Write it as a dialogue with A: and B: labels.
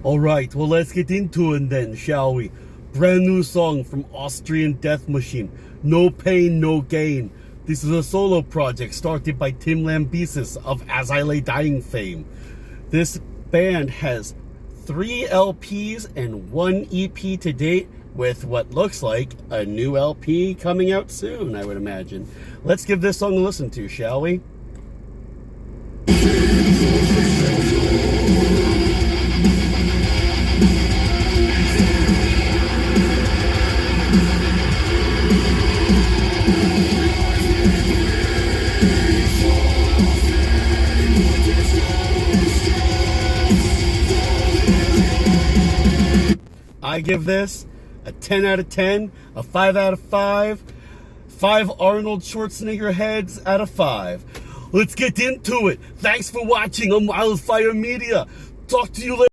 A: Alright, well let's get into it then, shall we? Brand new song from Austrian Death Machine. No Pain, No Gain. This is a solo project started by Tim Lambesis of As I Lay Dying fame. This band has 3 LPs and 1 EP to date, with what looks like a new LP coming out soon, I would imagine. Let's give this song a listen to, shall we? I give this a 10 out of 10, a 5 out of 5, 5 Arnold Schwarzenegger heads out of 5. Let's get into it. Thanks for watching on Wildfire Media. Talk to you later.